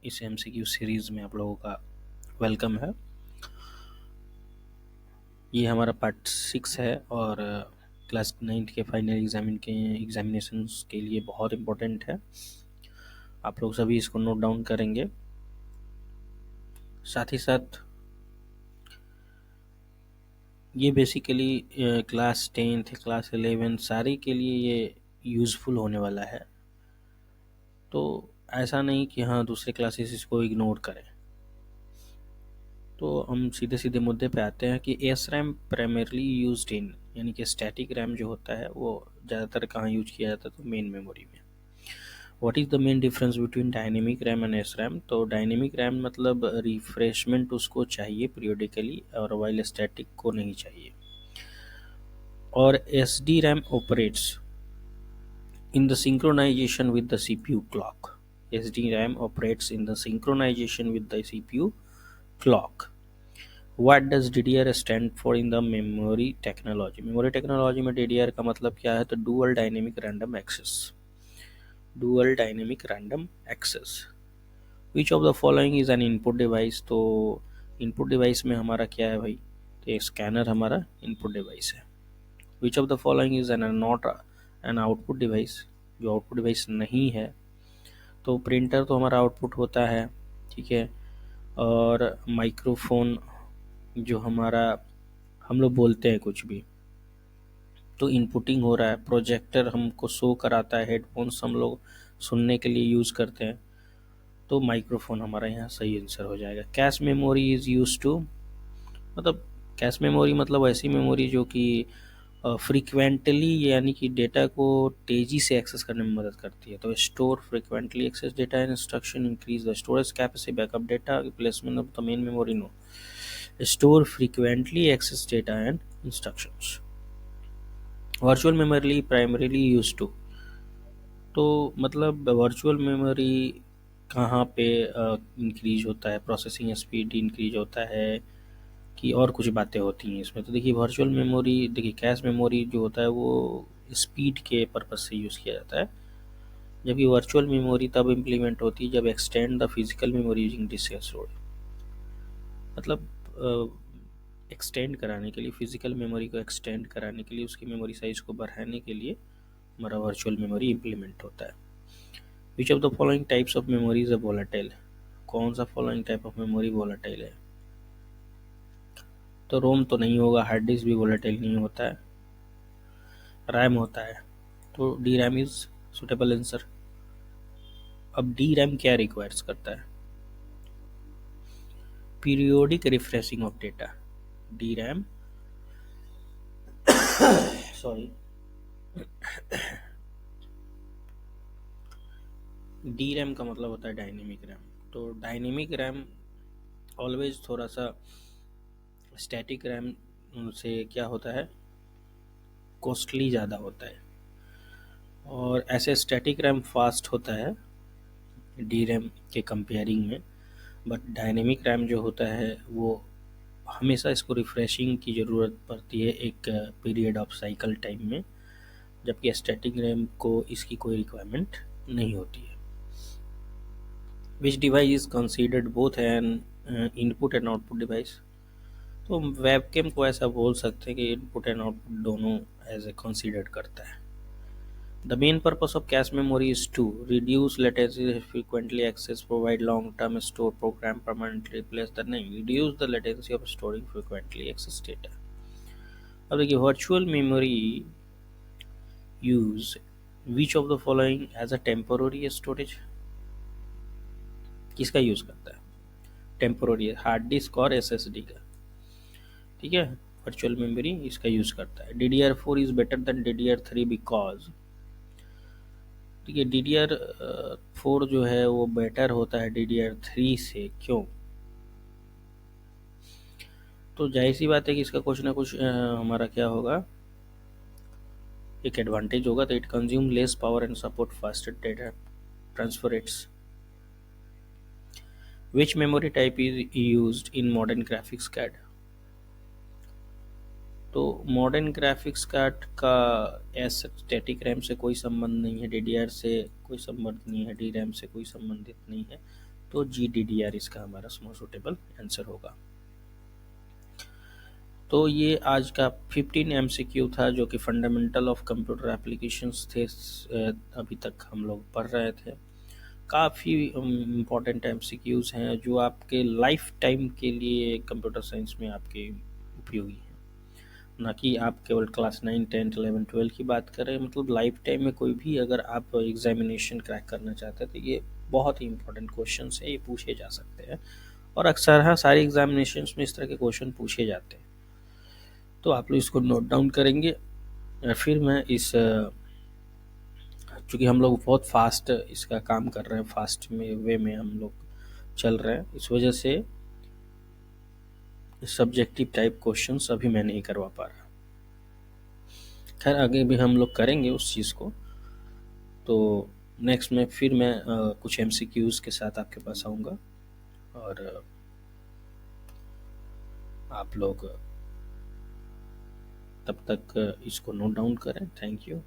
इस MCQ series में आप लोगों का वेलकम है। ये हमारा पार्ट 6 है और क्लास 9 के फाइनल एग्जामिनेशंस के लिए बहुत इम्पोर्टेंट है। आप लोग सभी इसको नोट डाउन करेंगे। साथ ही साथ ये बेसिकली क्लास 10th क्लास 11 सारे के लिए ये यूज़फुल होने वाला है। तो ऐसा नहीं कि हाँ दूसरे क्लासेस इसको इग्नोर करें। तो हम सीधे सीधे मुद्दे पे आते हैं कि S RAM primarily used in, यानी कि स्टैटिक रैम जो होता है वो ज़्यादातर कहाँ यूज किया जाता है, तो मेन मेमोरी में। What is the main difference between dynamic RAM and S RAM? तो डायनेमिक रैम मतलब रिफ्रेशमेंट उसको चाहिए पीरियोडिकली, और वाइल स्टैटिक को नहीं चाहिए। और S D RAM operates in the synchronization with the CPU clock. SDRAM operates in the synchronization with the CPU clock. What does DDR stand for in the memory technology? Memory technology में DDR का मतलब क्या है? तो Dual Dynamic Random Access. Dual Dynamic Random Access. Which of the following is an input device? तो input device में हमारा क्या है भाई? तो एक स्कैनर हमारा input device है। Which of the following is not an output device? जो आउटपुट डिवाइस नहीं है, तो प्रिंटर तो हमारा आउटपुट होता है, ठीक है। और माइक्रोफोन जो हमारा, हम लोग बोलते हैं कुछ भी तो इनपुटिंग हो रहा है। प्रोजेक्टर हमको शो कराता है। हेडफोन्स हम लोग सुनने के लिए यूज़ करते हैं, तो माइक्रोफोन हमारा यहाँ सही आंसर हो जाएगा। Cache memory is use to, मतलब कैश मेमोरी मतलब ऐसी मेमोरी जो कि फ्रीक्वेंटली यानी कि डेटा को तेज़ी से एक्सेस करने में मदद करती है। तो store frequently access data and instruction increase the storage capacity backup data replacement of the main memory. No, store frequently access data and instructions. Virtual memory primarily use to, तो मतलब वर्चुअल मेमोरी कहाँ पे increase होता है? Processing speed increase होता है कि और कुछ बातें होती हैं इसमें? तो देखिए वर्चुअल मेमोरी, देखिए कैश मेमोरी जो होता है वो स्पीड के पर्पज़ से यूज़ किया जाता है, जबकि वर्चुअल मेमोरी तब इम्प्लीमेंट होती है जब extend the physical memory using disk storage, मतलब एक्सटेंड कराने के लिए, फिजिकल मेमोरी को एक्सटेंड कराने के लिए, उसकी मेमोरी साइज को बढ़ाने के लिए हमारा वर्चुअल मेमोरी इम्प्लीमेंट होता है। विच of the following types of memory is volatile? कौन सा following type of memory volatile है? तो रोम तो नहीं होगा, हार्ड डिस्क भी वोलेटाइल नहीं होता है, रैम होता है। तो D RAM is suitable answer. अब डी रैम क्या रिक्वायर्स करता है? Periodic refreshing of data. D RAM sorry D RAM का मतलब होता है डायनेमिक रैम। तो डायनेमिक रैम ऑलवेज थोड़ा सा स्टैटिक रैम से क्या होता है, कॉस्टली ज़्यादा होता है, और ऐसे स्टैटिक रैम फास्ट होता है डी रैम के कंपेयरिंग में, बट डायनेमिक रैम जो होता है वो हमेशा इसको रिफ्रेशिंग की ज़रूरत पड़ती है एक पीरियड ऑफ साइकिल टाइम में, जबकि स्टैटिक रैम को इसकी कोई रिक्वायरमेंट नहीं होती है। विच device is considered both N input and output device? तो वेबकेम को ऐसा बोल सकते हैं कि इनपुट एंड आउटपुट दोनों एज ए कंसीडर्ड करता है। The main purpose of cache memory is to reduce latency, frequently access, provide long-term store, program permanently replace the name, reduce the latency of storing frequently access data। अब देखिए virtual memory use which of the following as a temporary storage? किसका use करता है? Temporary, hard disk और SSD का, ठीक है। Virtual memory इसका यूज करता है। DDR4 is better than DDR3 because, ठीक है, DDR4 जो है वो बेटर होता है DDR3 से, क्यों? तो जाहिर सी बात है कि इसका कुछ ना कुछ हमारा क्या होगा, एक एडवांटेज होगा। तो it consume less power and support faster data transfer rates. Which memory type is used in modern graphics card? तो मॉडर्न ग्राफिक्स कार्ड का ऐसा स्टैटिक रैम से कोई संबंध नहीं है, DDR से कोई संबंध नहीं है, डी रैम से कोई संबंधित नहीं है, तो GDDR इसका हमारा मोस्ट सुटेबल आंसर होगा। तो ये आज का 15 MCQ था जो कि फंडामेंटल ऑफ कंप्यूटर एप्लीकेशंस थे। अभी तक हम लोग पढ़ रहे थे। काफ़ी इम्पॉर्टेंट MCQs हैं जो आपके लाइफ टाइम के लिए कंप्यूटर साइंस में आपके उपयोगी हैं, ना कि आप केवल क्लास 9, 10, 11, 12 की बात करें। मतलब लाइफ टाइम में कोई भी अगर आप एग्जामिनेशन क्रैक करना चाहते हैं तो ये बहुत ही इंपॉर्टेंट क्वेश्चन है, ये पूछे जा सकते हैं और अक्सर हाँ सारे एग्जामिनेशन में इस तरह के क्वेश्चन पूछे जाते हैं। तो आप लोग इसको नोट डाउन करेंगे। फिर मैं इस चूँकि हम लोग बहुत फास्ट इसका काम कर रहे हैं, फास्ट में वे में हम लोग चल रहे हैं, इस वजह से सब्जेक्टिव टाइप क्वेश्चंस अभी मैं नहीं करवा पा रहा। खैर आगे भी हम लोग करेंगे उस चीज़ को। तो नेक्स्ट में फिर मैं कुछ MCQs के साथ आपके पास आऊँगा और आप लोग तब तक इसको नोट डाउन करें। Thank you.